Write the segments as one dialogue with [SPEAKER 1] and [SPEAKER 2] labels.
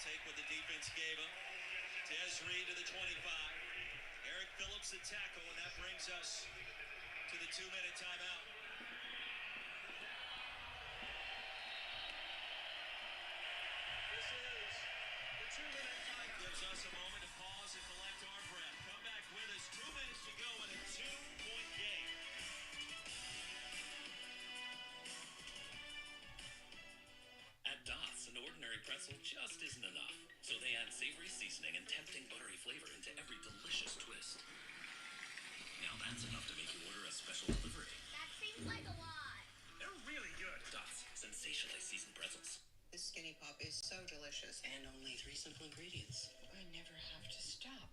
[SPEAKER 1] take what the defense gave him. Des Reed to the 25. Eric Phillips the tackle, and that brings us to the 2-minute timeout. This is the 2-minute timeout. Gives us a moment to pause and collect our breath. Come back with us. 2 minutes to go in a 2-point game.
[SPEAKER 2] At Dots, an ordinary pretzel just isn't enough. So they add savory seasoning and tempting buttery flavor into every delicious twist. Now that's enough to make you order a special delivery.
[SPEAKER 3] That seems like a lot.
[SPEAKER 2] They're really good. Dots, sensationally seasoned pretzels.
[SPEAKER 4] This skinny pop is so delicious.
[SPEAKER 5] And only 3 simple ingredients.
[SPEAKER 4] I never have to stop.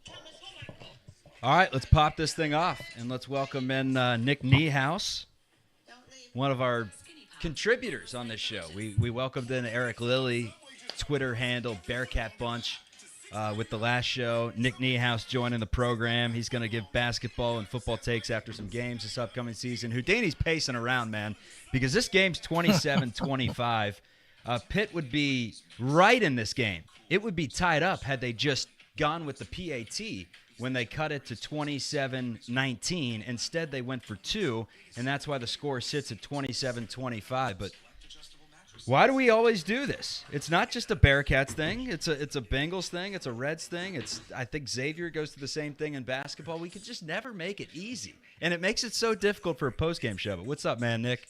[SPEAKER 3] Thomas, oh my God.
[SPEAKER 6] All right, let's pop this thing off, and let's welcome in Nick Niehaus, one of our contributors on this show. We welcomed in Eric Lilly, Twitter handle Bearcat Bunch, with the last show. Nick Niehaus joining the program. He's going to give basketball and football takes after some games this upcoming season. Houdini's pacing around, man, because this game's 27-25. Pitt would be right in this game. It would be tied up had they just gone with the PAT when they cut it to 27-19. Instead, they went for 2, and that's why the score sits at 27-25. But why do we always do this? It's not just a Bearcats thing. It's a Bengals thing. It's a Reds thing. I think Xavier goes through the same thing in basketball. We could just never make it easy, and it makes it so difficult for a postgame show. But what's up, man, Nick?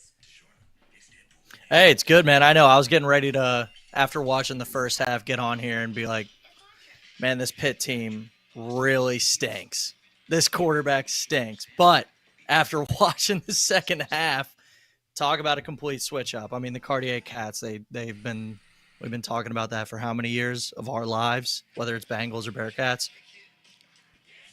[SPEAKER 7] Hey, it's good, man. I know. I was getting ready to, after watching the first half, get on here and be like, man, this Pitt team really stinks. This quarterback stinks. But after watching the second half, talk about a complete switch up. I mean, the Cartier Cats, we've been talking about that for how many years of our lives, whether it's Bengals or Bearcats.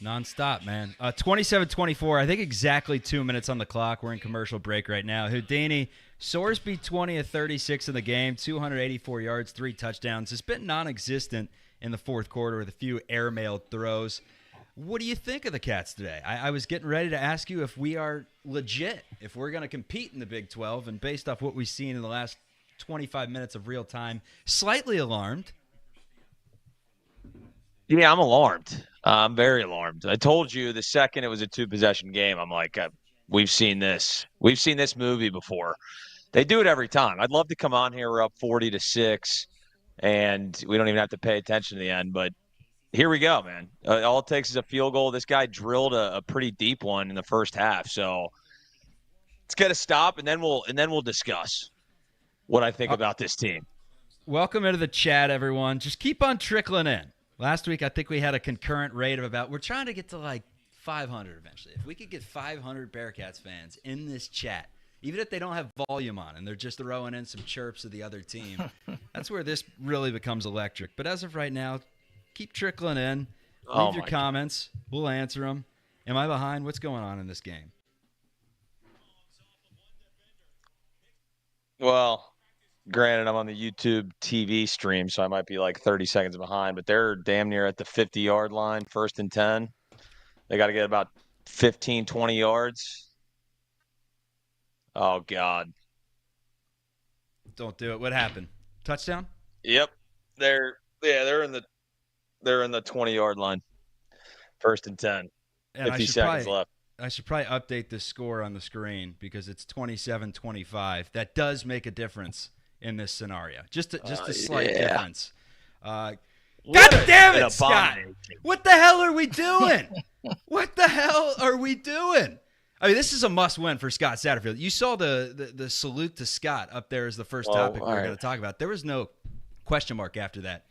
[SPEAKER 6] Nonstop, man. 27-24, I think exactly 2 minutes on the clock. We're in commercial break right now. Houdini, Sorsby 20 of 36 in the game, 284 yards, 3 touchdowns. It's been non-existent in the fourth quarter with a few airmailed throws. What do you think of the Cats today? I was getting ready to ask you if we are legit, if we're going to compete in the Big 12, and based off what we've seen in the last 25 minutes of real time, slightly alarmed.
[SPEAKER 8] Yeah, I'm alarmed. I'm very alarmed. I told you the second it was a 2-possession game, I'm like, we've seen this. We've seen this movie before. They do it every time. I'd love to come on here. We're up 40-6, and we don't even have to pay attention to the end. But here we go, man. All it takes is a field goal. This guy drilled a pretty deep one in the first half. So let's get a stop, and then we'll discuss what I think about this team.
[SPEAKER 6] Welcome into the chat, everyone. Just keep on trickling in. Last week, I think we had a concurrent rate of we're trying to get to like 500 eventually. If we could get 500 Bearcats fans in this chat, even if they don't have volume on and they're just throwing in some chirps of the other team, that's where this really becomes electric. But as of right now, keep trickling in. Leave your comments. We'll answer them. Am I behind? What's going on in this game?
[SPEAKER 8] Well, granted, I'm on the YouTube TV stream, so I might be like 30 seconds behind, but they're damn near at the 50-yard line, 1st and 10. They got to get about 15, 20 yards. Oh, God.
[SPEAKER 6] Don't do it. What happened? Touchdown?
[SPEAKER 8] Yep. They're in the 20-yard line. 1st and 10.
[SPEAKER 6] And
[SPEAKER 8] 50 seconds left.
[SPEAKER 6] I should probably update this score on the screen because it's 27-25. That does make a difference in this scenario. Just a slight difference. God damn it, Scott! What the hell are we doing? What the hell are we doing? I mean, this is a must-win for Scott Satterfield. You saw the salute to Scott up there as the first topic we were going to talk about. There was no question mark after that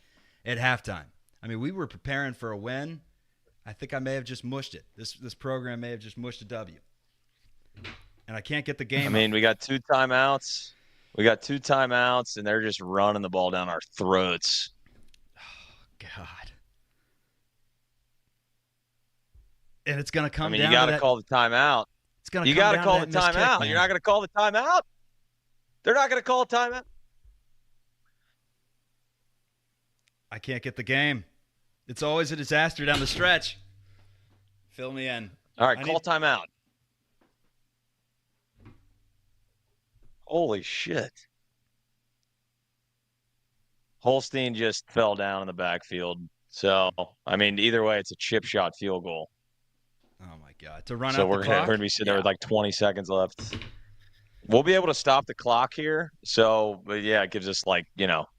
[SPEAKER 6] at halftime. I mean, we were preparing for a win. I think I may have just mushed it. This program may have just mushed a W. And I can't get the game.
[SPEAKER 8] I mean, we got 2 timeouts. And they're just running the ball down our throats.
[SPEAKER 6] Oh, God. And it's going to come down
[SPEAKER 8] you got to call the timeout.
[SPEAKER 6] It's going to
[SPEAKER 8] You got to call the timeout. You're not going to call the timeout? They're not going to call a timeout?
[SPEAKER 6] I can't get the game. It's always a disaster down the stretch. Fill me in.
[SPEAKER 8] All right, call timeout. Holy shit. Holstein just fell down in the backfield. So, I mean, either way, it's a chip shot field goal.
[SPEAKER 6] Oh, my God. To run
[SPEAKER 8] So
[SPEAKER 6] out
[SPEAKER 8] we're
[SPEAKER 6] the
[SPEAKER 8] gonna
[SPEAKER 6] clock?
[SPEAKER 8] be sitting there with like 20 seconds left. We'll be able to stop the clock here. So, but yeah, it gives us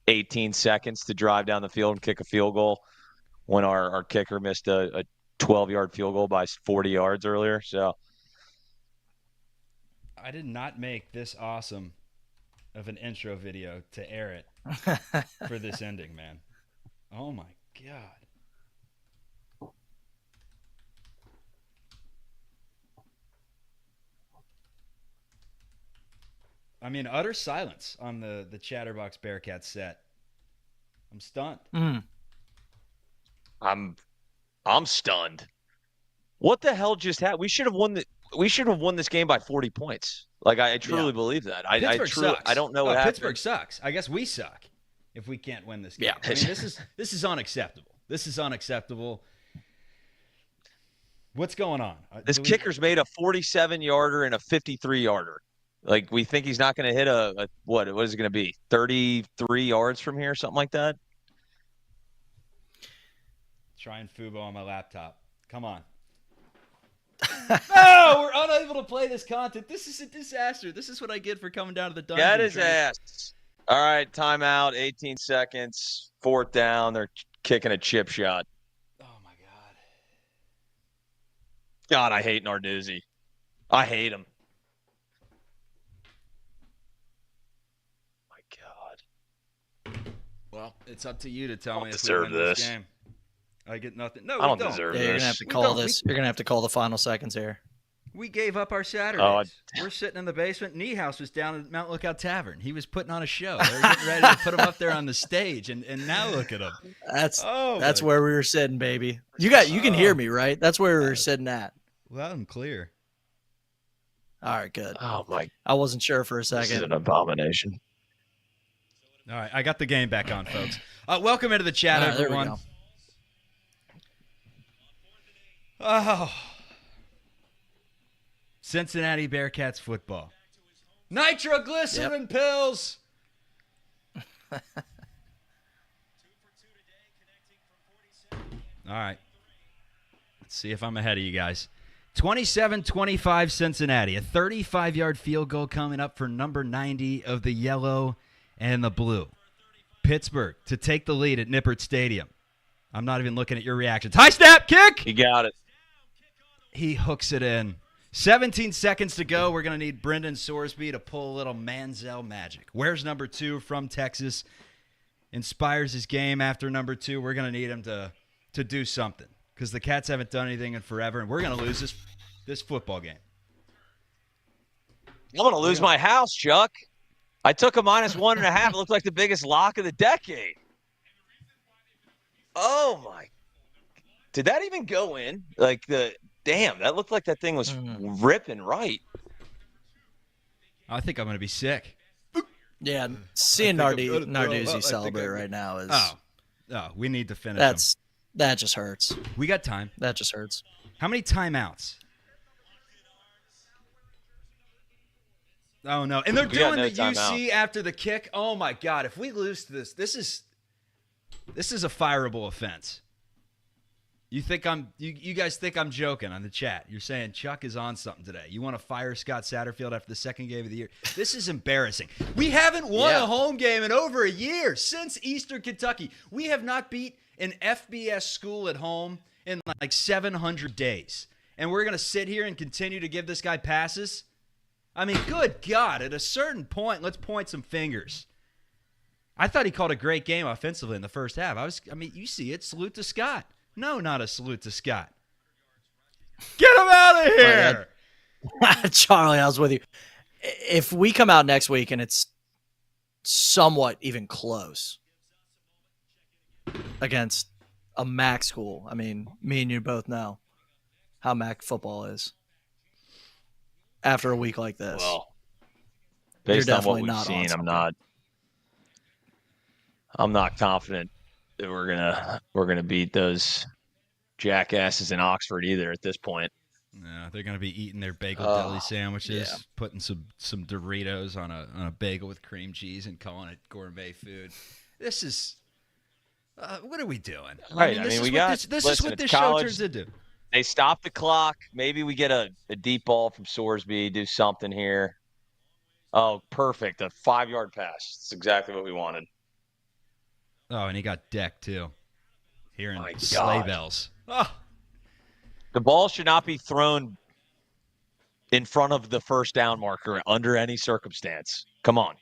[SPEAKER 8] 18 seconds to drive down the field and kick a field goal when our kicker missed a 12-yard field goal by 40 yards earlier. So
[SPEAKER 6] I did not make this awesome of an intro video to air it for this ending, man. Oh, my God. I mean, utter silence on the Chatterbox Bearcats set. I'm stunned.
[SPEAKER 8] I'm stunned. What the hell just happened? We should have won this game by 40 points. Like I truly believe that.
[SPEAKER 6] Pittsburgh sucks.
[SPEAKER 8] I don't know what happened.
[SPEAKER 6] Pittsburgh sucks. I guess we suck if we can't win this game.
[SPEAKER 7] Yeah.
[SPEAKER 6] I mean, this is unacceptable. This is unacceptable. What's going on?
[SPEAKER 8] This kicker's made a 47-yarder and a 53-yarder. Like, we think he's not going to hit what is it going to be? 33 yards from here, something like that?
[SPEAKER 6] Trying Fubo on my laptop. Come on. No, we're unable to play this content. This is a disaster. This is what I get for coming down to the dungeon.
[SPEAKER 8] That is ass. All right, timeout, 18 seconds, 4th down. They're kicking a chip shot.
[SPEAKER 6] Oh, my God.
[SPEAKER 8] God, I hate Narduzzi. I hate him.
[SPEAKER 6] Well, it's up to you to tell me if we
[SPEAKER 8] deserve
[SPEAKER 6] win this
[SPEAKER 8] this.
[SPEAKER 6] game. I get nothing. No,
[SPEAKER 8] I
[SPEAKER 6] we
[SPEAKER 8] don't deserve
[SPEAKER 7] Yeah, you're
[SPEAKER 8] this.
[SPEAKER 7] gonna have to
[SPEAKER 6] We
[SPEAKER 7] call
[SPEAKER 6] don't.
[SPEAKER 7] this. You're gonna have to call the final seconds here.
[SPEAKER 6] We gave up our Saturdays.
[SPEAKER 8] Oh,
[SPEAKER 6] We're sitting in the basement. Niehaus was down at Mount Lookout Tavern. He was putting on a show. They were getting ready to put him up there on the stage, and now look at him.
[SPEAKER 7] That's
[SPEAKER 6] my-
[SPEAKER 7] where we were sitting, baby. You can hear me, right? That's where we were sitting at.
[SPEAKER 6] Loud and clear.
[SPEAKER 7] All right, good.
[SPEAKER 8] Oh, my.
[SPEAKER 7] I wasn't sure for a
[SPEAKER 8] This is
[SPEAKER 7] second.
[SPEAKER 8] an abomination.
[SPEAKER 6] All right, I got the game back on, folks. Welcome into the chat,
[SPEAKER 7] All right, there we
[SPEAKER 6] everyone.
[SPEAKER 7] go.
[SPEAKER 6] Oh, Cincinnati Bearcats football. Nitroglycerin pills. All right. Let's see if I'm ahead of you guys. 27-25 Cincinnati. A 35-yard field goal coming up for number 90 of the yellow and the blue. Pittsburgh to take the lead at Nippert Stadium. I'm not even looking at your reactions. High snap kick.
[SPEAKER 8] He got it.
[SPEAKER 6] He hooks it in. 17 seconds to go. We're going to need Brendan Sorsby to pull a little Manziel magic. Where's number 2 from Texas? Inspires his game after number 2. We're going to need him to do something because the Cats haven't done anything in forever, and we're going to lose this football game.
[SPEAKER 8] I'm going to lose my house, Chuck. I took a -1.5. It looked like the biggest lock of the decade. Oh, my. Did that even go in? Damn, that looked like that thing was ripping right.
[SPEAKER 6] I think I'm going to be sick.
[SPEAKER 7] Yeah, seeing
[SPEAKER 6] I think I'm-
[SPEAKER 7] Narduzzi
[SPEAKER 6] I
[SPEAKER 7] celebrate
[SPEAKER 6] think I'm-
[SPEAKER 7] right now is
[SPEAKER 6] Oh, we need to finish him.
[SPEAKER 7] that just hurts.
[SPEAKER 6] We got time.
[SPEAKER 7] That just hurts.
[SPEAKER 6] How many timeouts? Oh, no. And they're
[SPEAKER 8] We got
[SPEAKER 6] doing
[SPEAKER 8] no
[SPEAKER 6] the UC
[SPEAKER 8] timeout.
[SPEAKER 6] after the kick. Oh, my God. If we lose to this is a fireable offense. You guys think I'm joking on the chat. You're saying Chuck is on something today. You want to fire Scott Satterfield after the second game of the year. This is embarrassing. We haven't won a home game in over a year since Eastern Kentucky. We have not beat an FBS school at home in like 700 days. And we're going to sit here and continue to give this guy passes? I mean, good God, at a certain point, let's point some fingers. I thought he called a great game offensively in the first half. You see it. Salute to Scott. No, not a salute to Scott. Get him out of here.
[SPEAKER 7] Charlie, I was with you. If we come out next week and it's somewhat even close against a MAC school, I mean, me and you both know how MAC football is after a week like this.
[SPEAKER 8] Well,
[SPEAKER 7] You're
[SPEAKER 8] based on what
[SPEAKER 7] definitely
[SPEAKER 8] we've
[SPEAKER 7] not on
[SPEAKER 8] seen,
[SPEAKER 7] something.
[SPEAKER 8] I'm not confident that we're gonna beat those jackasses in Oxford either at this point.
[SPEAKER 6] No, they're going to be eating their bagel deli sandwiches, putting some Doritos on a bagel with cream cheese and calling it gourmet food. This is what are we doing?
[SPEAKER 8] Right.
[SPEAKER 6] This
[SPEAKER 8] listen,
[SPEAKER 6] is what this
[SPEAKER 8] college,
[SPEAKER 6] show turns into.
[SPEAKER 8] They stop the clock. Maybe we get a deep ball from Sorsby, do something here. Oh, perfect. A 5-yard pass. That's exactly what we wanted.
[SPEAKER 6] Oh, and he got decked, too. Hearing
[SPEAKER 8] My
[SPEAKER 6] sleigh
[SPEAKER 8] God.
[SPEAKER 6] bells. Oh.
[SPEAKER 8] The ball should not be thrown in front of the first down marker under any circumstance. Come on.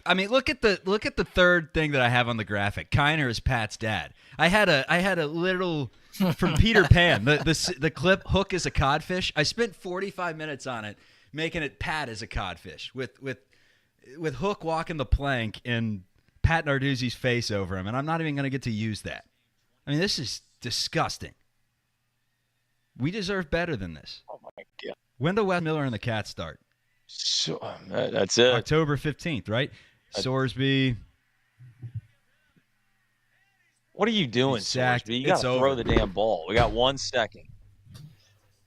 [SPEAKER 6] I mean, look at the third thing that I have on the graphic. Kiner is Pat's dad. I had a little from Peter Pan. The clip Hook is a codfish. I spent 45 minutes on it, making it Pat is a codfish with Hook walking the plank and Pat Narduzzi's face over him, and I'm not even going to get to use that. I mean, this is disgusting. We deserve better than this.
[SPEAKER 8] Oh my God.
[SPEAKER 6] When do Wes Miller and the Cats start?
[SPEAKER 8] So, that's it.
[SPEAKER 6] October 15th, right? Sorsby.
[SPEAKER 8] What are you doing, Sorsby? You got to throw the damn ball. We got 1 second.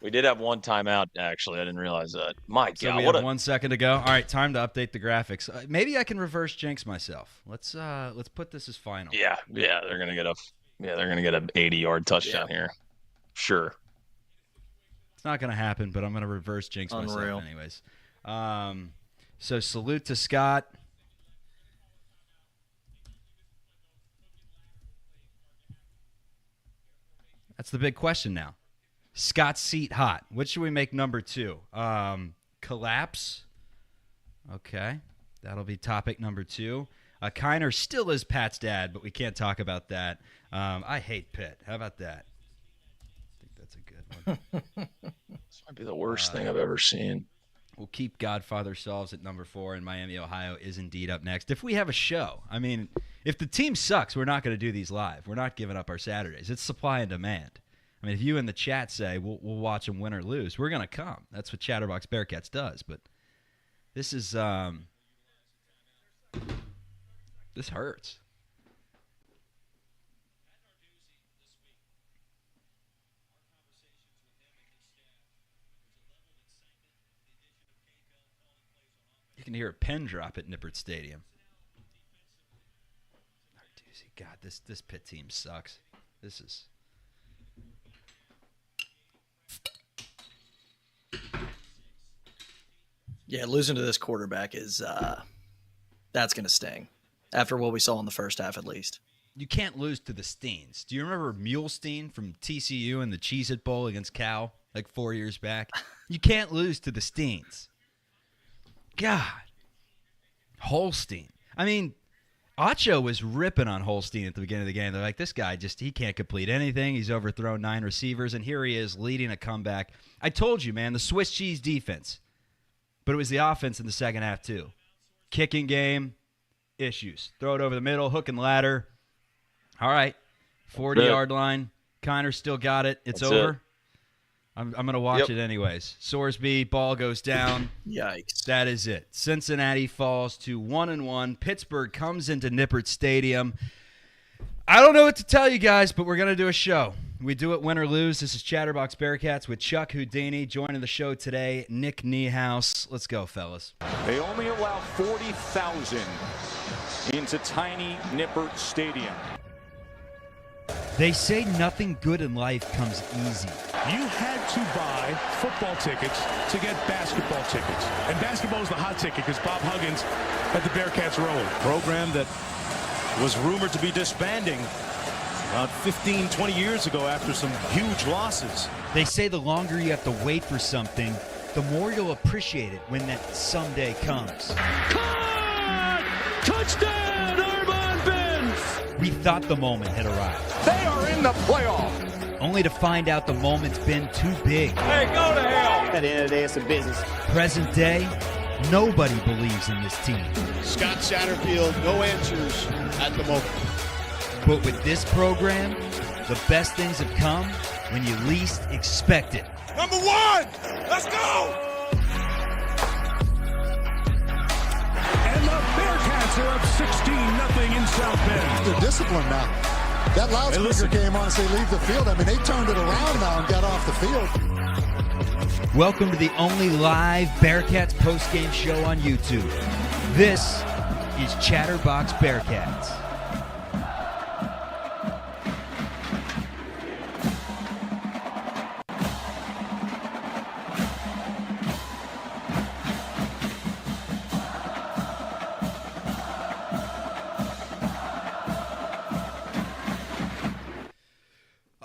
[SPEAKER 8] We did have one timeout, actually. I didn't realize that. My God.
[SPEAKER 6] So we have 1 second to go. All right, time to update the graphics. Maybe I can reverse jinx myself. Let's put this as final.
[SPEAKER 8] Yeah, they're gonna get an 80-yard touchdown here. Sure.
[SPEAKER 6] It's not gonna happen, but I'm gonna reverse jinx
[SPEAKER 7] Unreal.
[SPEAKER 6] myself anyways. So salute to Scott. That's the big question now. Scott's seat hot. What should we make number 2? Collapse. Okay. That'll be topic number 2. Kiner still is Pat's dad, but we can't talk about that. I hate Pitt. How about that? I think that's a good one.
[SPEAKER 8] This might be the worst thing I've ever seen.
[SPEAKER 6] We'll keep Godfather Sauls at number 4, and Miami, Ohio is indeed up next. If we have a show, I mean, if the team sucks, we're not going to do these live. We're not giving up our Saturdays. It's supply and demand. I mean, if you in the chat say we'll watch them win or lose, we're going to come. That's what Chatterbox Bearcats does. But this is this hurts. You can hear a pin drop at Nippert Stadium. God, this Pitt team sucks. This is.
[SPEAKER 7] Yeah, losing to this quarterback is that's going to sting. After what we saw in the first half, at least.
[SPEAKER 6] You can't lose to the Steens. Do you remember Mulestein from TCU in the Cheez-It Bowl against Cal like 4 years back? You can't lose to the Steens. God. Holstein. I mean, Acho was ripping on Holstein at the beginning of the game. They're like, this guy he can't complete anything. He's overthrown 9 receivers, and here he is leading a comeback. I told you, man, the Swiss cheese defense. But it was the offense in the second half, too. Kicking game, issues. Throw it over the middle, hook and ladder. All right, 40-yard line. Kiner still got it. It's
[SPEAKER 8] That's
[SPEAKER 6] over.
[SPEAKER 8] It.
[SPEAKER 6] I'm going to watch it anyways. Sorsby, ball goes down.
[SPEAKER 7] Yikes.
[SPEAKER 6] That is it. Cincinnati falls to 1-1. Pittsburgh comes into Nippert Stadium. I don't know what to tell you guys, but we're going to do a show. We do it win or lose. This is Chatterbox Bearcats with Chuck Houdini. Joining the show today, Nick Niehaus. Let's go, fellas.
[SPEAKER 9] They only allow 40,000 into tiny Nippert Stadium.
[SPEAKER 6] They say nothing good in life comes easy.
[SPEAKER 10] You had to buy football tickets to get basketball tickets. And basketball is the hot ticket because Bob Huggins had the Bearcats rolling.
[SPEAKER 9] Program that was rumored to be disbanding about 15, 20 years ago after some huge losses.
[SPEAKER 6] They say the longer you have to wait for something, the more you'll appreciate it when that someday comes.
[SPEAKER 10] Caught! Touchdown, Armand Benz!
[SPEAKER 6] We thought the moment had arrived.
[SPEAKER 9] They are in the playoff.
[SPEAKER 6] Only to find out the moment's been too big.
[SPEAKER 9] Hey, go to hell.
[SPEAKER 11] At the end of the day, it's a business.
[SPEAKER 6] Present day, nobody believes in this team.
[SPEAKER 11] Scott Satterfield, no answers at the moment.
[SPEAKER 6] But with this program, the best things have come when you least expect it.
[SPEAKER 9] Number 1, let's go.
[SPEAKER 10] And the Bearcats are up 16-0 in South Bend.
[SPEAKER 12] They're disciplined now. That loudspeaker came on and say leave the field. I mean, they turned it around now and got off the field.
[SPEAKER 6] Welcome to the only live Bearcats postgame show on YouTube. This is Chatterbox Bearcats.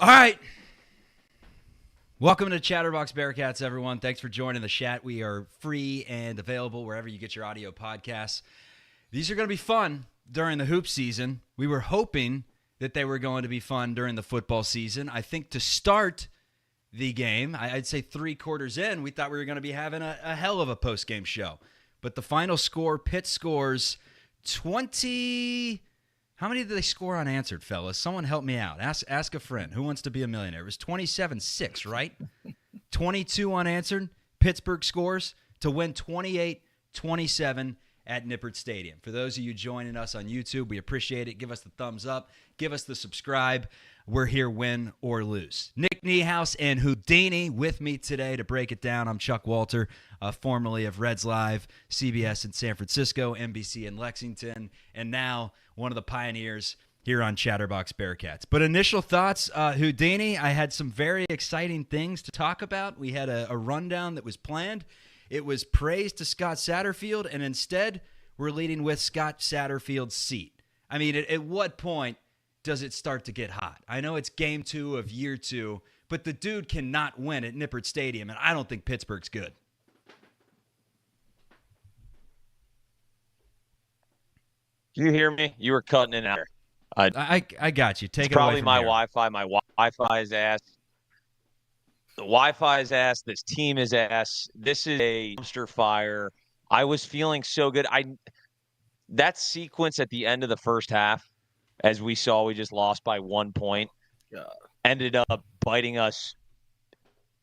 [SPEAKER 6] All right. Welcome to Chatterbox Bearcats, everyone. Thanks for joining the chat. We are free and available wherever you get your audio podcasts. These are going to be fun during the hoop season. We were hoping that they were going to be fun during the football season. I think to start the game, I'd say 3 quarters in, we thought we were going to be having a hell of a post-game show. But the final score, Pitt scores 20... How many did they score unanswered, fellas? Someone help me out. Ask a friend. Who wants to be a millionaire? It was 27-6, right? 22 unanswered. Pittsburgh scores to win 28-27 at Nippert Stadium. For those of you joining us on YouTube, we appreciate it. Give us the thumbs up. Give us the subscribe. We're here win or lose. Nick Niehaus and Houdini with me today to break it down. I'm Chuck Walter, formerly of Reds Live, CBS in San Francisco, NBC in Lexington, and now one of the pioneers here on Chatterbox Bearcats. But initial thoughts, Houdini, I had some very exciting things to talk about. We had a rundown that was planned. It was praise to Scott Satterfield, and instead we're leading with Scott Satterfield's seat. I mean, at what point does it start to get hot? I know it's game 2 of year 2, but the dude cannot win at Nippert Stadium, and I don't think Pittsburgh's good.
[SPEAKER 8] Do you hear me? You were cutting in there.
[SPEAKER 6] I got you. Take it away
[SPEAKER 8] probably
[SPEAKER 6] from
[SPEAKER 8] my
[SPEAKER 6] here.
[SPEAKER 8] Wi-Fi. My Wi-Fi is ass. The Wi-Fi is ass. This team is ass. This is a dumpster fire. I was feeling so good. That sequence at the end of the first half, as we saw, we just lost by 1 point, ended up biting us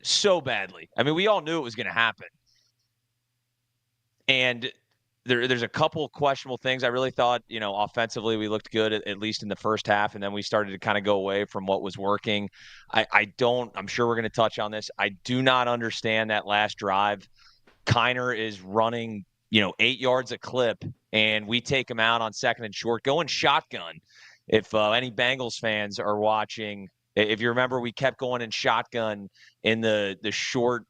[SPEAKER 8] so badly. I mean, we all knew it was going to happen. And there's a couple questionable things. I really thought, offensively we looked good, at least in the first half, and then we started to kind of go away from what was working. I'm sure we're going to touch on this. I do not understand that last drive. Kiner is running, 8 yards a clip, and we take him out on 2nd and short, going shotgun. If any Bengals fans are watching, if you remember, we kept going in shotgun in the short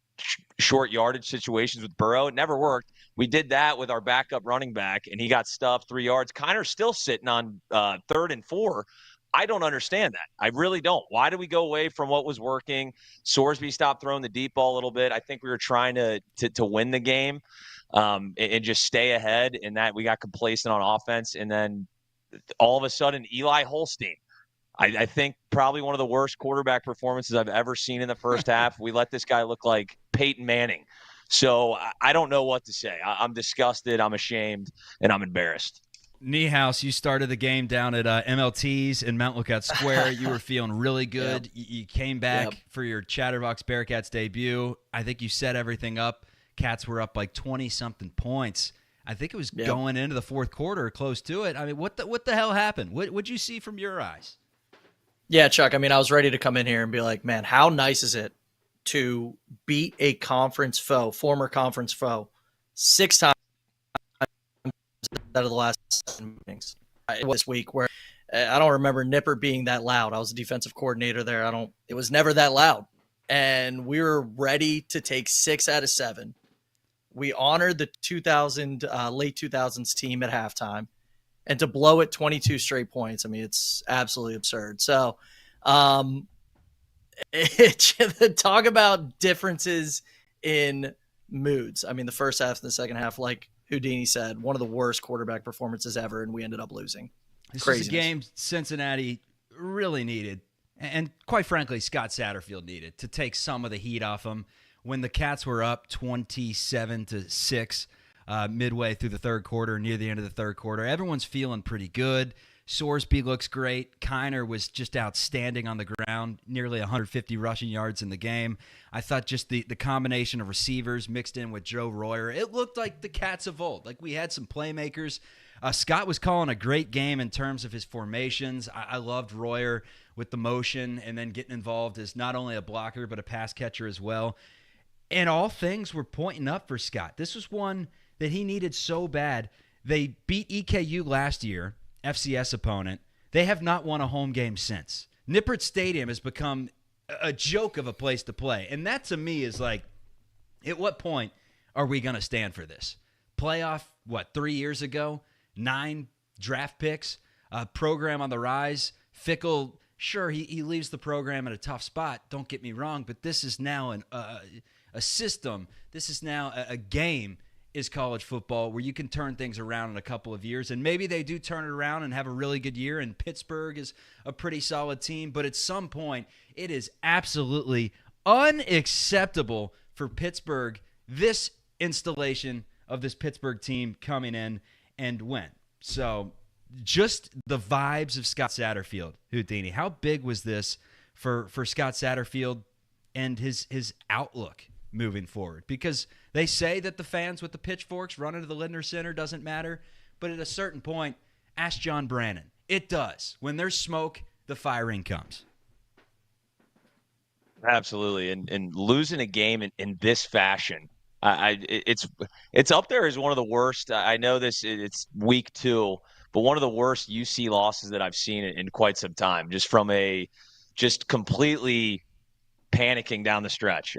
[SPEAKER 8] yardage situations with Burrow. It never worked. We did that with our backup running back, and he got stuffed 3 yards. Kiner's still sitting on 3rd and 4. I don't understand that. I really don't. Why did we go away from what was working? Sorsby stopped throwing the deep ball a little bit. I think we were trying to win the game and just stay ahead, and that we got complacent on offense. And then all of a sudden, Eli Holstein. I think probably one of the worst quarterback performances I've ever seen in the first half. We let this guy look like Peyton Manning. So I don't know what to say. I'm disgusted, I'm ashamed, and I'm embarrassed.
[SPEAKER 6] Niehaus, you started the game down at MLT's in Mount Lookout Square. You were feeling really good. Yep. You came back for your Chatterbox Bearcats debut. I think you set everything up. Cats were up like 20-something points. I think it was going into the fourth quarter or close to it. I mean, what the hell happened? What'd you see from your eyes?
[SPEAKER 7] Yeah, Chuck, I mean, I was ready to come in here and be like, man, how nice is it to beat a conference foe, former conference foe, 6 times out of the last 7 meetings this week, where I don't remember Nippert being that loud. I was a defensive coordinator there. It was never that loud. And we were ready to take 6 out of 7. We honored the late 2000s team at halftime. And to blow it 22 straight points, I mean, it's absolutely absurd. So, talk about differences in moods. I mean, the first half and the second half, like Houdini said, one of the worst quarterback performances ever, and we ended up losing.
[SPEAKER 6] This is a game Cincinnati really needed, and quite frankly, Scott Satterfield needed to take some of the heat off him. When the Cats were up 27-6 midway through the third quarter, near the end of the third quarter, everyone's feeling pretty good. Sorsby looks great. Kiner was just outstanding on the ground, nearly 150 rushing yards in the game. I thought just the combination of receivers mixed in with Joe Royer, it looked like the Cats of old. Like we had some playmakers. Scott was calling a great game in terms of his formations. I loved Royer with the motion and then getting involved as not only a blocker but a pass catcher as well. And all things were pointing up for Scott. This was one that he needed so bad. They beat EKU last year, FCS opponent. They have not won a home game since. Nippert Stadium has become a joke of a place to play. And that to me is like, at what point are we going to stand for this? Playoff, 3 years ago? 9 draft picks, a program on the rise. Fickle Sure, he leaves the program at a tough spot. Don't get me wrong, but this is now a system. This is now a game, is college football, where you can turn things around in a couple of years. And maybe they do turn it around and have a really good year, and Pittsburgh is a pretty solid team. But at some point, it is absolutely unacceptable for Pittsburgh, this installation of this Pittsburgh team coming in and win. So just the vibes of Scott Satterfield, Houdini. How big was this for Scott Satterfield and his outlook moving forward? Because they say that the fans with the pitchforks running to the Lindner Center doesn't matter, but at a certain point, ask John Brannon. It does. When there's smoke, the firing comes.
[SPEAKER 8] Absolutely, and losing a game in this fashion, it's up there as one of the worst. I know it's week 2, but one of the worst UC losses that I've seen in quite some time. Just completely panicking down the stretch.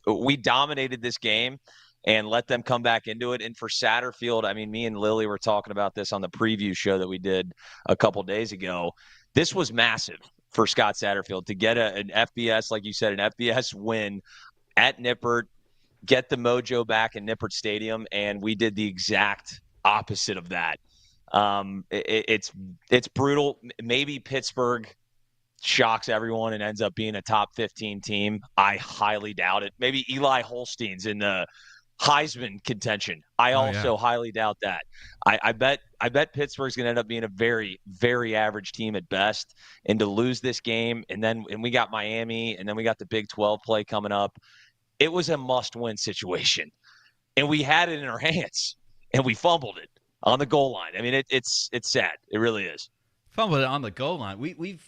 [SPEAKER 8] We dominated this game and let them come back into it. And for Satterfield, me and Lily were talking about this on the preview show that we did a couple days ago. This was massive for Scott Satterfield to get an FBS, like you said, an FBS win at Nippert, get the mojo back in Nippert Stadium, and we did the exact opposite of that. It's brutal. Maybe Pittsburgh shocks everyone and ends up being a top 15 team. I highly doubt it. Maybe Eli Holstein's in the Heisman contention. I also highly doubt that. I bet Pittsburgh's going to end up being a very, very average team at best. And to lose this game, and we got Miami, and then we got the Big 12 play coming up. It was a must-win situation, and we had it in our hands, and we fumbled it on the goal line. It's sad. It really is.
[SPEAKER 6] Fumbled it on the goal line. We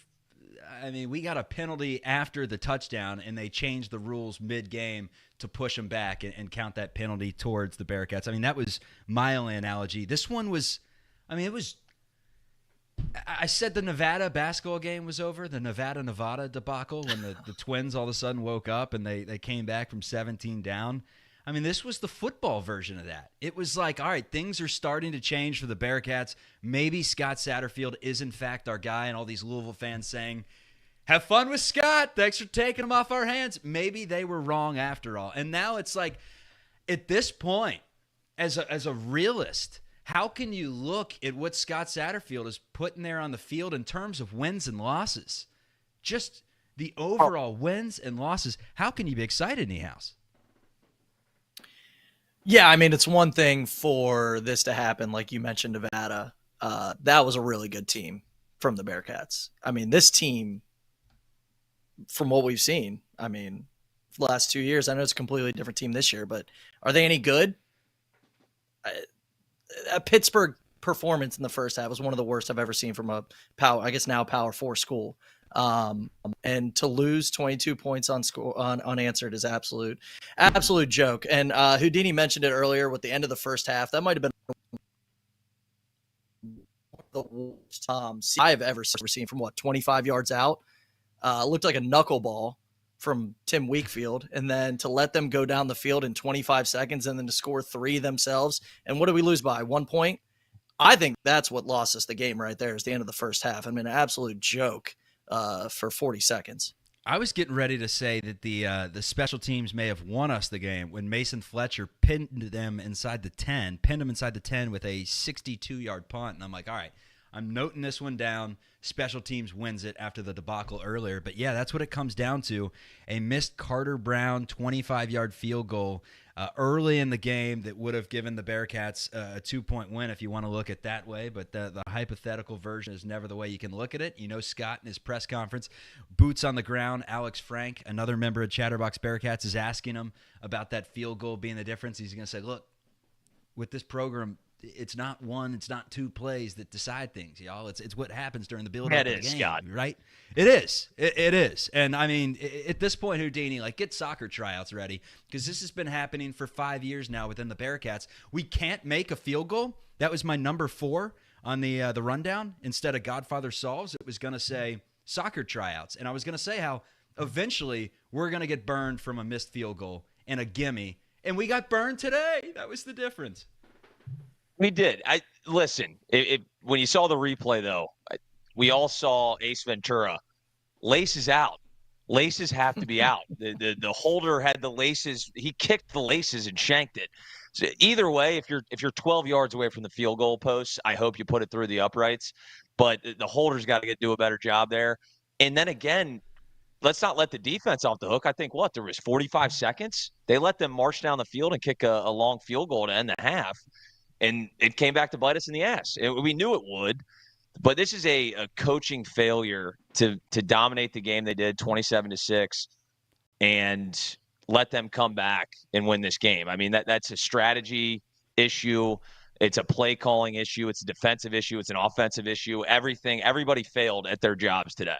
[SPEAKER 6] got a penalty after the touchdown, and they changed the rules mid-game to push them back and count that penalty towards the Bearcats. That was my only analogy. This one was, I said the Nevada basketball game was over, the Nevada debacle, when the Twins all of a sudden woke up and they came back from 17 down. This was the football version of that. It was like, all right, things are starting to change for the Bearcats. Maybe Scott Satterfield is, in fact, our guy, and all these Louisville fans saying, have fun with Scott. Thanks for taking him off our hands. Maybe they were wrong after all. And now it's like, at this point, as a realist, how can you look at what Scott Satterfield is putting there on the field in terms of wins and losses? Just the overall wins and losses. How can you be excited, Niehaus?
[SPEAKER 7] Yeah, it's one thing for this to happen, like you mentioned, Nevada. That was a really good team from the Bearcats. This team, from what we've seen, for the last 2 years, I know it's a completely different team this year, but are they any good? A Pittsburgh performance in the first half was one of the worst I've ever seen from a Power 4 school. And to lose 22 points unanswered is absolute joke. And Houdini mentioned it earlier with the end of the first half. That might have been the worst I've ever seen from 25 yards out. Looked like a knuckleball from Tim Wakefield, and then to let them go down the field in 25 seconds and then to score 3 themselves. And what did we lose by? 1 point? I think that's what lost us the game right there is the end of the first half. An absolute joke for 40 seconds.
[SPEAKER 6] I was getting ready to say that the special teams may have won us the game when Mason Fletcher pinned them inside the 10 with a 62-yard punt. And I'm like, all right, I'm noting this one down. Special teams wins it after the debacle earlier. But, yeah, that's what it comes down to. A missed Carter Brown 25-yard field goal early in the game that would have given the Bearcats a 2-point win if you want to look at it that way. But the hypothetical version is never the way you can look at it. Scott in his press conference, boots on the ground, Alex Frank, another member of Chatterbox Bearcats, is asking him about that field goal being the difference. He's going to say, look, with this program, it's not 1, it's not 2 plays that decide things, y'all. It's what happens during the build-up of the game, Scott. Right? It is. It is. And, at this point, Houdini, get soccer tryouts ready, because this has been happening for 5 years now within the Bearcats. We can't make a field goal. That was my number 4 on the rundown. Instead of Godfather Solves, it was going to say soccer tryouts. And I was going to say how eventually we're going to get burned from a missed field goal and a gimme. And we got burned today. That was the difference.
[SPEAKER 8] We did. When you saw the replay, though, we all saw Ace Ventura. Laces out. Laces have to be out. The holder had the laces. He kicked the laces and shanked it. So either way, if you're 12 yards away from the field goal posts, I hope you put it through the uprights. But the holder's got to do a better job there. And then again, let's not let the defense off the hook. I think there was 45 seconds. They let them march down the field and kick a long field goal to end the half, and it came back to bite us in the ass. We knew it would. But this is a coaching failure to dominate the game they did 27-6 and let them come back and win this game. I mean, that's a strategy issue. It's a play calling issue. It's a defensive issue. It's an offensive issue. Everybody failed at their jobs today.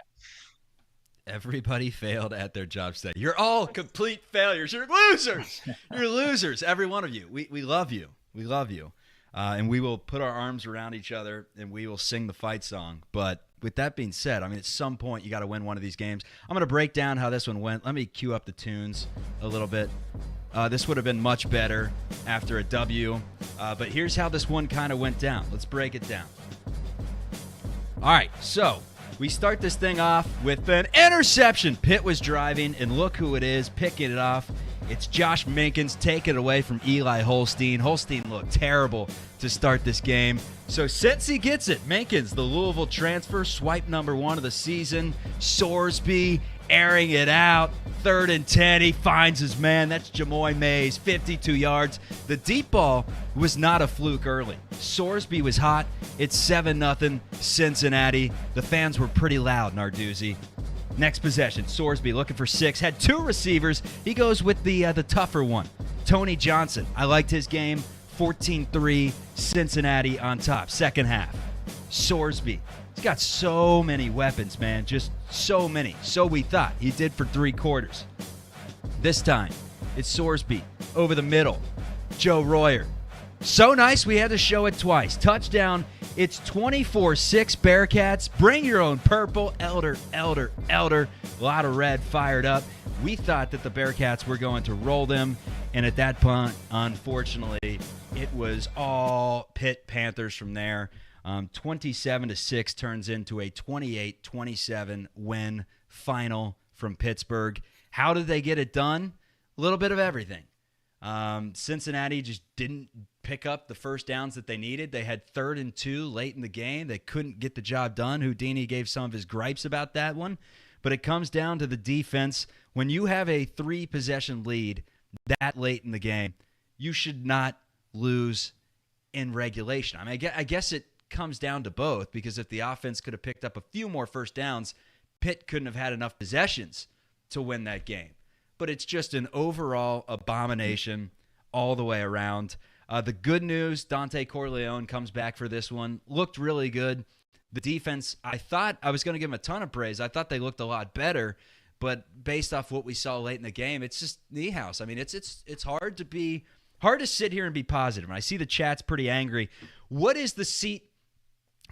[SPEAKER 6] Everybody failed at their jobs today. You're all complete failures. You're losers. You're losers, every one of you. We love you. We love you. And we will put our arms around each other and we will sing the fight song. But with that being said, I mean, at some point you got to win one of these games. I'm going to break down how this one went. Let me cue up the tunes a little bit. This would have been much better after a W. But here's how this one kind of went down. Let's break it down. All right, so we start this thing off with an interception. Pitt was driving, and look who it is picking it off. It's Josh Minkins taking it away from Eli Holstein. Holstein looked terrible to start this game. So since he gets it, Minkins, the Louisville transfer, swipe number 1 of the season. Sorsby airing it out. 3rd and 10. He finds his man. That's Jamoy Mays, 52 yards. The deep ball was not a fluke early. Sorsby was hot. It's 7-0 Cincinnati. The fans were pretty loud, Narduzzi. Next possession, Sorsby looking for 6. Had 2 receivers. He goes with the tougher one. Tony Johnson. I liked his game. 14-3, Cincinnati on top. Second half. Sorsby. He's got so many weapons, man. Just so many. So we thought. He did for 3 quarters. This time, it's Sorsby over the middle. Joe Royer. So nice, we had to show it twice. Touchdown. It's 24-6 Bearcats. Bring your own purple. Elder. A lot of red fired up. We thought that the Bearcats were going to roll them. And at that point, unfortunately, it was all Pitt Panthers from there. 27-6 turns into a 28-27 win final from Pittsburgh. How did they get it done? A little bit of everything. Cincinnati just didn't pick up the first downs that they needed. They had 3rd and 2 late in the game. They couldn't get the job done. Houdini gave some of his gripes about that one. But it comes down to the defense. When you have a 3-possession lead that late in the game, you should not lose in regulation. I mean, I guess it comes down to both, because if the offense could have picked up a few more first downs, Pitt couldn't have had enough possessions to win that game. But it's just an overall abomination all the way around. The good news, Dante Corleone comes back for this one. Looked really good. The defense, I thought I was going to give them a ton of praise. I thought they looked a lot better. But based off what we saw late in the game, it's just Niehaus. I mean, it's hard to sit here and be positive. And I see the chat's pretty angry. What is the seat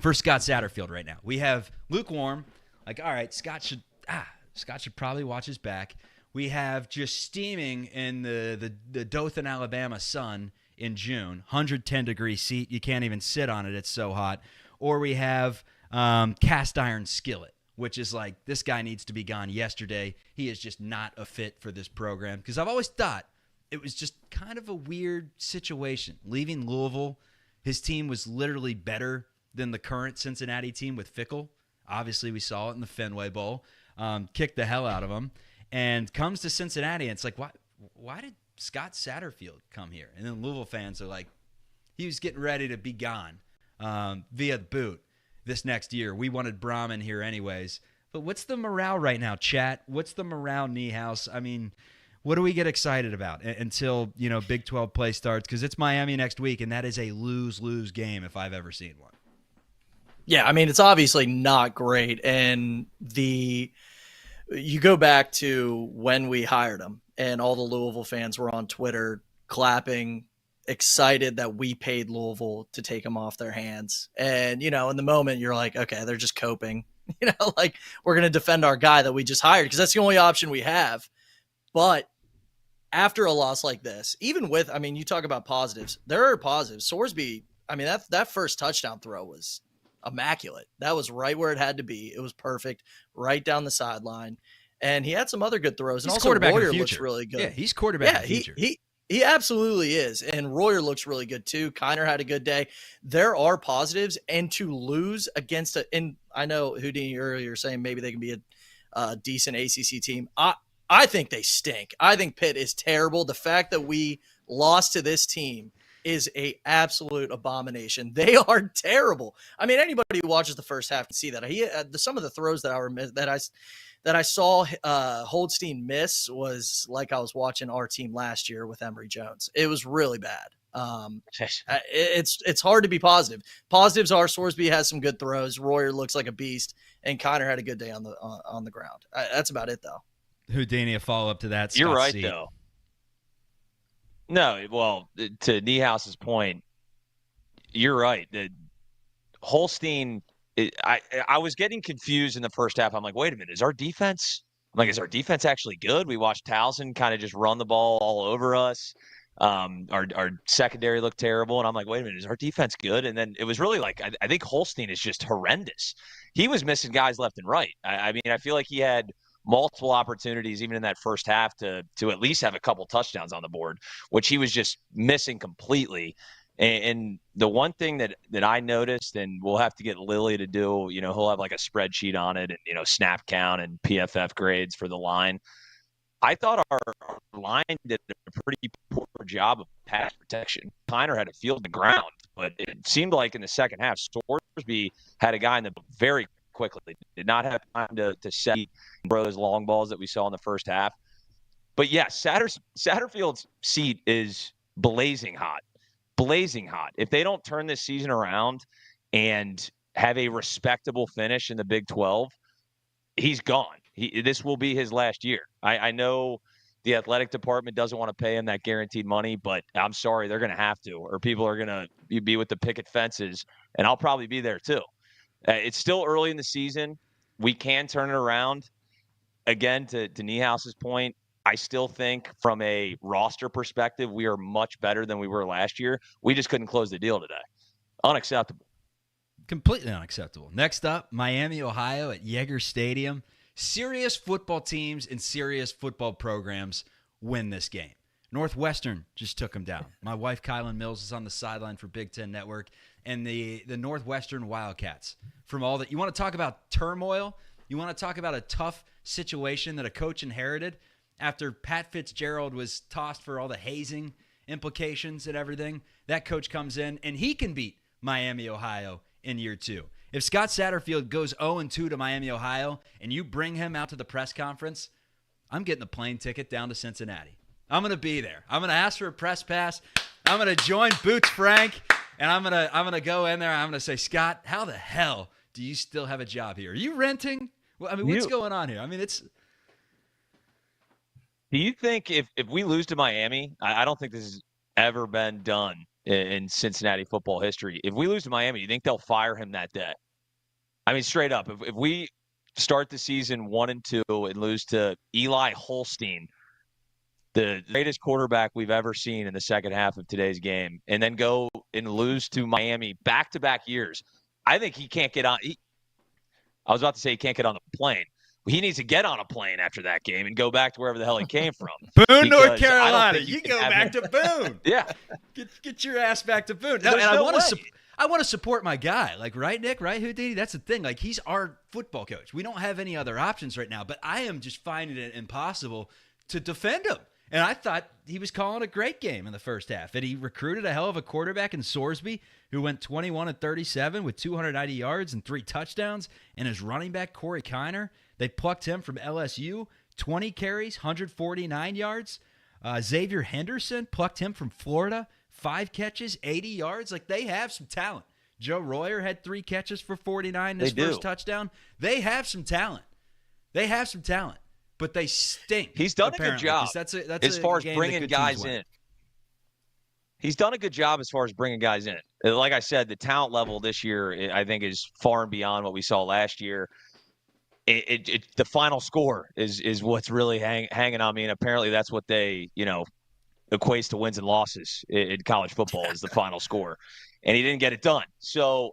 [SPEAKER 6] for Scott Satterfield right now? We have lukewarm. Like, all right, Scott should probably watch his back. We have just steaming in the Dothan, Alabama sun in June, 110-degree seat. You can't even sit on it. It's so hot. Or we have cast iron skillet, which is like, this guy needs to be gone yesterday. He is just not a fit for this program. Because I've always thought it was just kind of a weird situation. Leaving Louisville, his team was literally better than the current Cincinnati team with Fickle. Obviously, we saw it in the Fenway Bowl. Kicked the hell out of him. And comes to Cincinnati, and it's like, why did Scott Satterfield come here? And then Louisville fans are like, he was getting ready to be gone via the boot this next year. We wanted Brahman here anyways. But what's the morale right now, chat? What's the morale, Niehaus? I mean, what do we get excited about until, Big 12 play starts? Because it's Miami next week, and that is a lose-lose game if I've ever seen one.
[SPEAKER 7] Yeah, I mean, it's obviously not great. And you go back to when we hired him, and all the Louisville fans were on Twitter clapping, excited that we paid Louisville to take him off their hands. And, in the moment, you're like, okay, they're just coping. Like, we're going to defend our guy that we just hired because that's the only option we have. But after a loss like this, even with, you talk about positives. There are positives. Sorsby, that first touchdown throw was immaculate. That was right where it had to be. It was perfect, right down the sideline. And he had some other good throws. And
[SPEAKER 6] He's
[SPEAKER 7] also
[SPEAKER 6] quarterback
[SPEAKER 7] Royer
[SPEAKER 6] of the
[SPEAKER 7] looks
[SPEAKER 6] future.
[SPEAKER 7] really good.
[SPEAKER 6] Yeah, he's quarterback of the future.
[SPEAKER 7] He absolutely is. And Royer looks really good too. Kiner had a good day. There are positives. And to lose against and I know Houdini earlier saying maybe they can be a decent ACC team. I think they stink. I think Pitt is terrible. The fact that we lost to this team is a absolute abomination. They are terrible. I mean, anybody who watches the first half can see that. Some of the throws that I saw Holdstein miss was like I was watching our team last year with Emory Jones. It was really bad. It's hard to be positive. Positives are Sorsby has some good throws. Royer looks like a beast, and Connor had a good day on the ground. That's about it, though.
[SPEAKER 6] Houdini, a follow-up to that.
[SPEAKER 8] You're
[SPEAKER 6] Scott
[SPEAKER 8] right,
[SPEAKER 6] C.
[SPEAKER 8] though. No, well, to Niehouse's point, you're right. Holstein, I was getting confused in the first half. I'm like, wait a minute, is our defense actually good? We watched Towson kind of just run the ball all over us. Our secondary looked terrible, and I'm like, wait a minute, is our defense good? And then it was really like, I think Holstein is just horrendous. He was missing guys left and right. I mean, I feel like he had multiple opportunities, even in that first half, to at least have a couple touchdowns on the board, which he was just missing completely. And the one thing that I noticed, and we'll have to get Lilly to do, he'll have like a spreadsheet on it and, snap count and PFF grades for the line. I thought our line did a pretty poor job of pass protection. Kiner had to field the ground, but it seemed like in the second half, Sorsby had a guy in the very quickly. Did not have time to set those long balls that we saw in the first half. But yes, Satterfield's seat is blazing hot. Blazing hot. If they don't turn this season around and have a respectable finish in the Big 12, he's gone. This will be his last year. I know the athletic department doesn't want to pay him that guaranteed money, but I'm sorry, they're going to have to, or people are going to be with the picket fences, and I'll probably be there too. It's still early in the season. We can turn it around. Again, to Niehouse's point, I still think from a roster perspective, we are much better than we were last year. We just couldn't close the deal today. Unacceptable.
[SPEAKER 6] Completely unacceptable. Next up, Miami, Ohio at Yeager Stadium. Serious football teams and serious football programs win this game. Northwestern just took them down. My wife, Kylan Mills, is on the sideline for Big Ten Network. And the Northwestern Wildcats. From all that, you want to talk about turmoil? You want to talk about a tough situation that a coach inherited after Pat Fitzgerald was tossed for all the hazing implications and everything? That coach comes in, and he can beat Miami, Ohio in year 2. If Scott Satterfield goes 0-2 to Miami, Ohio, and you bring him out to the press conference, I'm getting a plane ticket down to Cincinnati. I'm going to be there. I'm going to ask for a press pass. I'm going to join Boots Frank. And I'm gonna go in there. I'm gonna say, Scott, how the hell do you still have a job here? Are you renting? Well, I mean, what's going on here? I mean, it's.
[SPEAKER 8] Do you think if we lose to Miami, I don't think this has ever been done in Cincinnati football history. If we lose to Miami, you think they'll fire him that day? I mean, straight up, if we start the season 1-2 and lose to Eli Holstein, the greatest quarterback we've ever seen in the second half of today's game, and then go and lose to Miami back-to-back years, I think he can't get on. I was about to say he can't get on the plane. He needs to get on a plane after that game and go back to wherever the hell he came from.
[SPEAKER 6] Boone, North Carolina. You go back to Boone.
[SPEAKER 8] Yeah.
[SPEAKER 6] Get your ass back to Boone. No, and I want to support my guy. Like, right, Nick? Right, Houdini? That's the thing. Like, he's our football coach. We don't have any other options right now, but I am just finding it impossible to defend him. And I thought he was calling a great game in the first half. And he recruited a hell of a quarterback in Sorsby, who went 21-37 with 290 yards and 3 touchdowns. And his running back, Corey Kiner, they plucked him from LSU, 20 carries, 149 yards. Xavier Henderson plucked him from Florida, 5 catches, 80 yards. Like, they have some talent. Joe Royer had 3 catches for 49 in his first touchdown. They have some talent. But they stink.
[SPEAKER 8] He's done a good job as far as bringing guys in. He's done a good job as far as bringing guys in. Like I said, the talent level this year, I think, is far and beyond what we saw last year. The final score is what's really hanging on me, and apparently that's what they, equates to wins and losses in college football is the final score, and he didn't get it done. So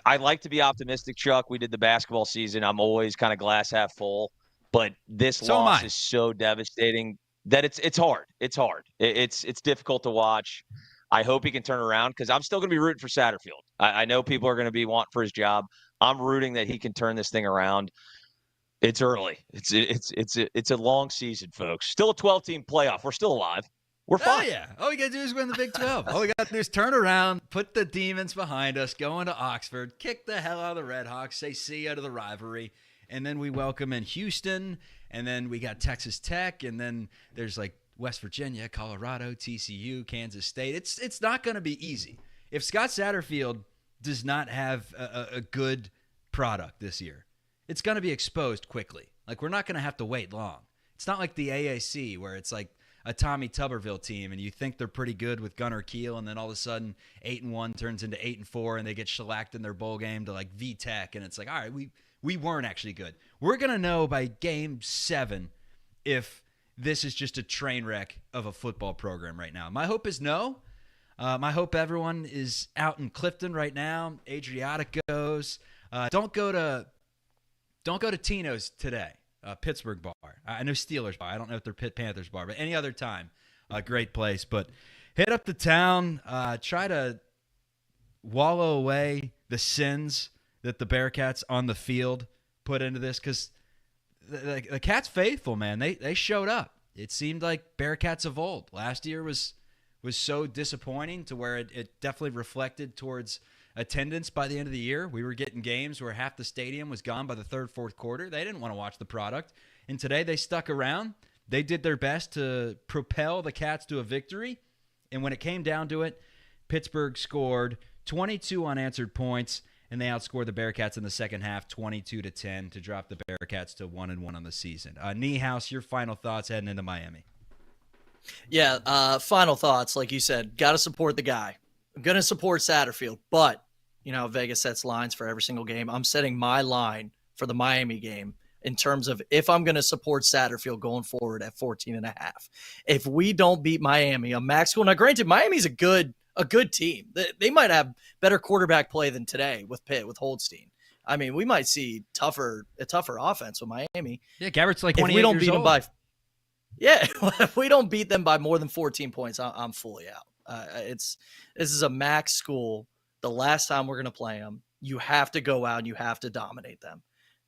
[SPEAKER 8] I like to be optimistic, Chuck. We did the basketball season. I'm always kind of glass half full, but this loss is so devastating that it's hard. It's hard. It's difficult to watch. I hope he can turn around because I'm still going to be rooting for Satterfield. I know people are going to be wanting for his job. I'm rooting that he can turn this thing around. It's early. It's a long season, folks. Still a 12-team playoff. We're still alive. We're fine.
[SPEAKER 6] Oh, yeah. All we got to do is win the Big 12. All we got to do is turn around, put the demons behind us, go into Oxford, kick the hell out of the Redhawks, say see ya to the rivalry, and then we welcome in Houston, and then we got Texas Tech, and then there's like West Virginia, Colorado, TCU, Kansas State. It's not going to be easy. If Scott Satterfield does not have a good product this year, it's going to be exposed quickly. Like, we're not going to have to wait long. It's not like the AAC where it's like a Tommy Tuberville team, and you think they're pretty good with Gunnar Kiel, and then all of a sudden 8-1 turns into 8-4, and they get shellacked in their bowl game to like VTech, and it's like, all right, we weren't actually good. We're gonna know by game 7 if this is just a train wreck of a football program right now. My hope is no. My hope everyone is out in Clifton right now. Adriaticos. Don't go to Tino's today. Pittsburgh bar. I know Steelers bar. I don't know if they're Pitt Panthers bar, but any other time, a great place. But hit up the town. Try to wallow away the sins that the Bearcats on the field put into this, because the Cats faithful, man. They showed up. It seemed like Bearcats of old. Last year was so disappointing to where it definitely reflected towards attendance by the end of the year. We were getting games where half the stadium was gone by the third, fourth quarter. They didn't want to watch the product. And today they stuck around. They did their best to propel the Cats to a victory. And when it came down to it, Pittsburgh scored 22 unanswered points, and they outscored the Bearcats in the second half 22-10 to drop the Bearcats to 1-1 on the season. Niehaus, your final thoughts heading into Miami?
[SPEAKER 7] Yeah, final thoughts. Like you said, got to support the guy. I'm going to support Satterfield, but Vegas sets lines for every single game. I'm setting my line for the Miami game in terms of if I'm going to support Satterfield going forward at 14.5. If we don't beat Miami, a max score. Now, granted, Miami's a good team. They might have better quarterback play than today with Pitt, with Holstein. I mean, we might see a tougher offense with Miami.
[SPEAKER 6] Yeah, Garrett's like 28
[SPEAKER 7] if we don't
[SPEAKER 6] years
[SPEAKER 7] beat
[SPEAKER 6] old.
[SPEAKER 7] them if we don't beat them by more than 14 points, I'm fully out. This is a max school. The last time we're going to play them, you have to go out and you have to dominate them.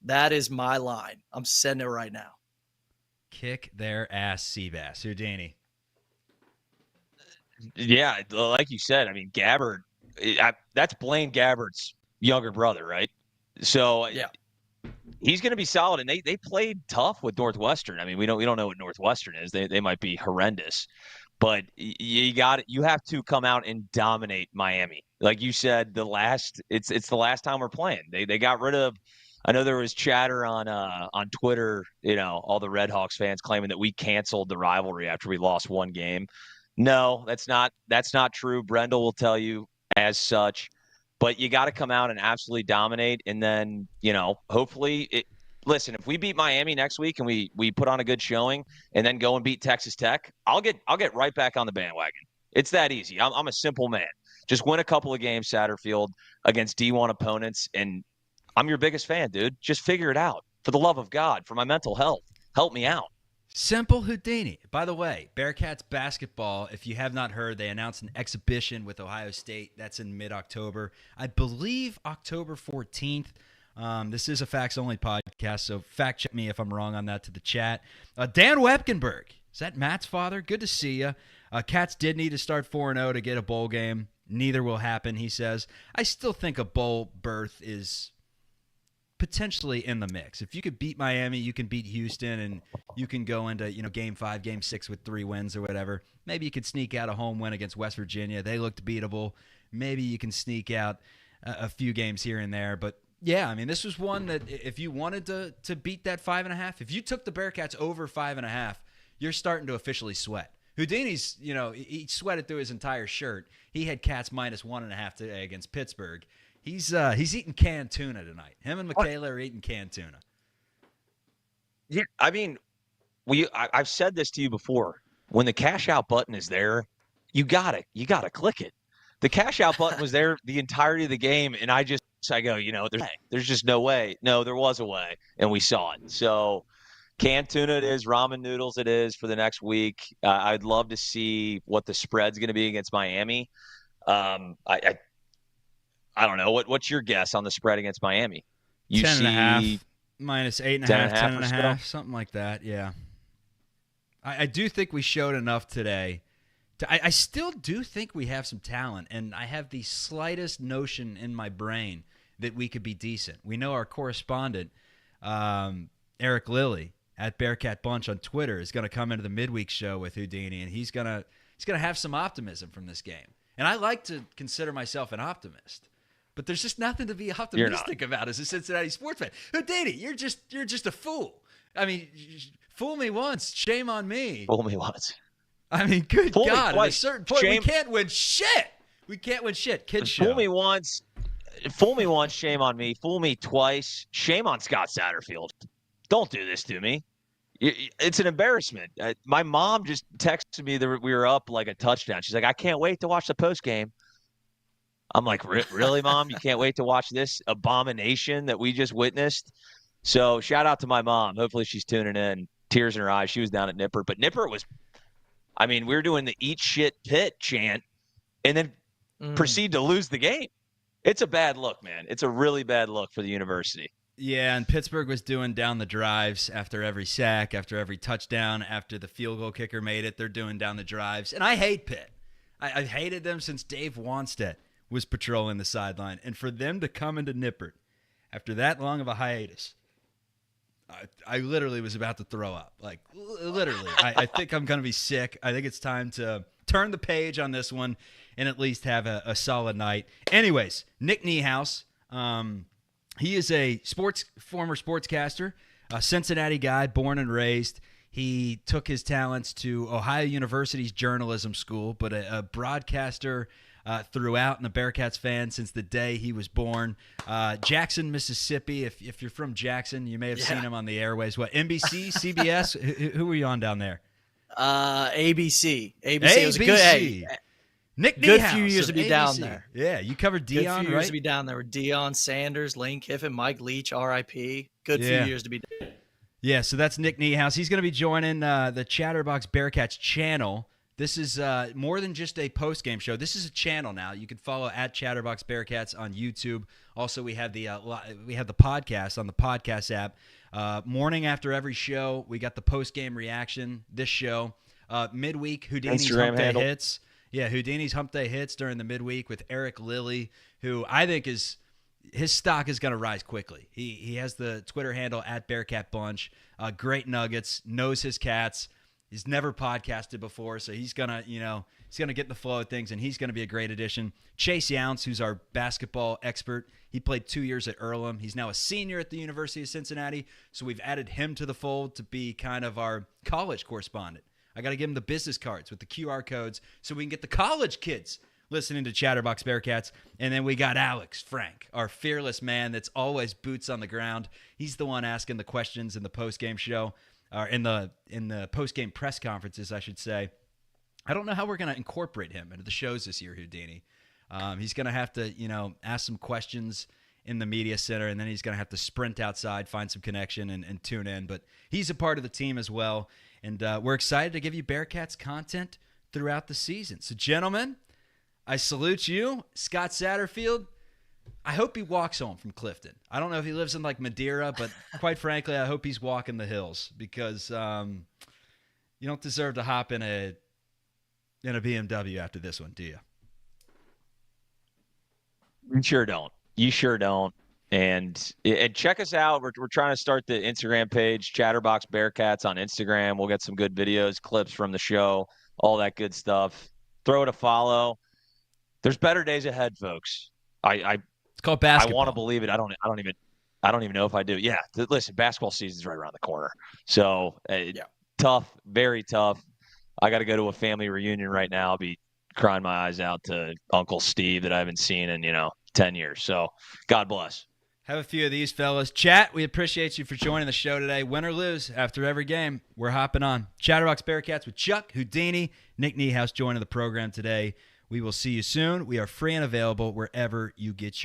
[SPEAKER 7] That is my line. I'm setting it right now.
[SPEAKER 6] Kick their ass, Seabass. Houdini.
[SPEAKER 8] Yeah, like you said, I mean, Gabbard, that's Blaine Gabbard's younger brother, right? So
[SPEAKER 7] yeah,
[SPEAKER 8] he's going to be solid, and they played tough with Northwestern. I mean, we don't know what Northwestern is. They might be horrendous. But you have to come out and dominate Miami. Like you said, it's the last time we're playing. They got rid of. I know there was chatter on Twitter, all the Redhawks fans claiming that we canceled the rivalry after we lost one game. No, that's not true. Brendel will tell you as such. But you got to come out and absolutely dominate, and then hopefully listen, if we beat Miami next week and we put on a good showing and then go and beat Texas Tech, I'll get right back on the bandwagon. It's that easy. I'm a simple man. Just win a couple of games, Satterfield, against D1 opponents, and I'm your biggest fan, dude. Just figure it out. For the love of God, for my mental health, help me out.
[SPEAKER 6] Simple Houdini. By the way, Bearcats basketball, if you have not heard, they announced an exhibition with Ohio State. That's in mid-October. I believe October 14th. This is a facts-only podcast, so fact-check me if I'm wrong on that to the chat. Dan Wepkenberg. Is that Matt's father? Good to see you. Cats did need to start 4-0 to get a bowl game. Neither will happen, he says. I still think a bowl berth is potentially in the mix. If you could beat Miami, you can beat Houston, and you can go into Game 5, Game 6 with 3 wins or whatever. Maybe you could sneak out a home win against West Virginia. They looked beatable. Maybe you can sneak out a few games here and there, but yeah, I mean, this was one that if you wanted to beat that 5.5, if you took the Bearcats over 5.5, you're starting to officially sweat. Houdini's, he sweated through his entire shirt. He had Cats minus 1.5 today against Pittsburgh. He's eating canned tuna tonight. Him and Michaela are eating canned tuna.
[SPEAKER 8] Yeah, I mean, I've said this to you before. When the cash out button is there, you gotta click it. The cash out button was there the entirety of the game, and I go, there's just no way. No, there was a way, and we saw it. So canned tuna it is, ramen noodles it is for the next week. I'd love to see what the spread's going to be against Miami. I don't know. What's your guess on the spread against Miami?
[SPEAKER 6] 10.5 minus 8.5, 10.5, something like that. Yeah. I do think we showed enough today. I still do think we have some talent, and I have the slightest notion in my brain that we could be decent. We know our correspondent, Eric Lilly at Bearcat Bunch on Twitter, is going to come into the midweek show with Houdini, and he's gonna have some optimism from this game. And I like to consider myself an optimist. But there's just nothing to be optimistic about as a Cincinnati sports fan. Houdini, you're just a fool. I mean, fool me once, shame on me.
[SPEAKER 8] Fool me once.
[SPEAKER 6] I mean, good God, at a certain point, we can't win shit. We can't win shit. Kid show.
[SPEAKER 8] Fool me once, shame on me. Fool me twice, shame on Scott Satterfield. Don't do this to me. It's an embarrassment. My mom just texted me that we were up like a touchdown. She's like, I can't wait to watch the postgame. I'm like, really, Mom? You can't wait to watch this abomination that we just witnessed? So shout out to my mom. Hopefully she's tuning in. Tears in her eyes. She was down at Nippert. But Nippert was – we were doing the eat shit Pitt chant and then proceed to lose the game. It's a bad look, man. It's a really bad look for the university.
[SPEAKER 6] Yeah, and Pittsburgh was doing down the drives after every sack, after every touchdown, after the field goal kicker made it. They're doing down the drives. And I hate Pitt. I've hated them since Dave Wanstead was patrolling the sideline. And for them to come into Nippert after that long of a hiatus, I literally was about to throw up. Like, literally. I think I'm going to be sick. I think it's time to turn the page on this one and at least have a solid night. Anyways, Nick Niehaus, he is a former sportscaster, a Cincinnati guy, born and raised. He took his talents to Ohio University's journalism school, but a broadcaster throughout and a Bearcats fan since the day he was born. Jackson, Mississippi. If you're from Jackson, you may have seen him on the airways. What, NBC, CBS? who were you on down there?
[SPEAKER 7] ABC. ABC was a good.
[SPEAKER 6] Nick
[SPEAKER 7] good
[SPEAKER 6] Niehaus
[SPEAKER 7] few years to be
[SPEAKER 6] ABC.
[SPEAKER 7] down there.
[SPEAKER 6] Yeah, you covered Deion,
[SPEAKER 7] good few years
[SPEAKER 6] right?
[SPEAKER 7] to be down there with Deion Sanders, Lane Kiffin, Mike Leach, R.I.P. Good few years to be down.
[SPEAKER 6] Yeah, so that's Nick Niehaus. He's going to be joining the Chatterbox Bearcats channel. This is more than just a post-game show. This is a channel now. You can follow at Chatterbox Bearcats on YouTube. Also, we have the podcast on the podcast app. Morning after every show, we got the post-game reaction. This show, midweek, Houdini's
[SPEAKER 8] Instagram
[SPEAKER 6] Hump Day
[SPEAKER 8] handle.
[SPEAKER 6] Hits. Yeah, Houdini's Hump Day Hits during the midweek with Eric Lilly, who I think his stock is going to rise quickly. He has the Twitter handle at Bearcat Bunch. Great nuggets, knows his cats. He's never podcasted before, so he's gonna get in the flow of things, and he's gonna be a great addition. Chase Younce, who's our basketball expert, he played 2 years at Earlham. He's now a senior at the University of Cincinnati, so we've added him to the fold to be kind of our college correspondent. I got to give him the business cards with the QR codes so we can get the college kids listening to Chatterbox Bearcats. And then we got Alex Frank, our fearless man that's always boots on the ground. He's the one asking the questions in the postgame show. Or in the post-game press conferences, I should say. I don't know how we're going to incorporate him into the shows this year, Houdini. He's going to have to, ask some questions in the media center, and then he's going to have to sprint outside, find some connection, and tune in. But he's a part of the team as well, and we're excited to give you Bearcats content throughout the season. So, gentlemen, I salute you. Scott Satterfield, I hope he walks home from Clifton. I don't know if he lives in like Madeira, but quite frankly, I hope he's walking the hills because you don't deserve to hop in a BMW after this one, do you?
[SPEAKER 8] You sure don't. You sure don't. And check us out. We're trying to start the Instagram page, Chatterbox Bearcats on Instagram. We'll get some good videos, clips from the show, all that good stuff. Throw it a follow. There's better days ahead, folks.
[SPEAKER 6] It's called basketball.
[SPEAKER 8] I want to believe it. I don't even know if I do. Yeah. Listen, basketball season's right around the corner. So tough, very tough. I got to go to a family reunion right now. I'll be crying my eyes out to Uncle Steve that I haven't seen in, 10 years. So God bless.
[SPEAKER 6] Have a few of these, fellas. Chat, we appreciate you for joining the show today. Win or lose, after every game, we're hopping on. Chatterbox Bearcats with Chuck, Houdini, Nick Niehaus joining the program today. We will see you soon. We are free and available wherever you get your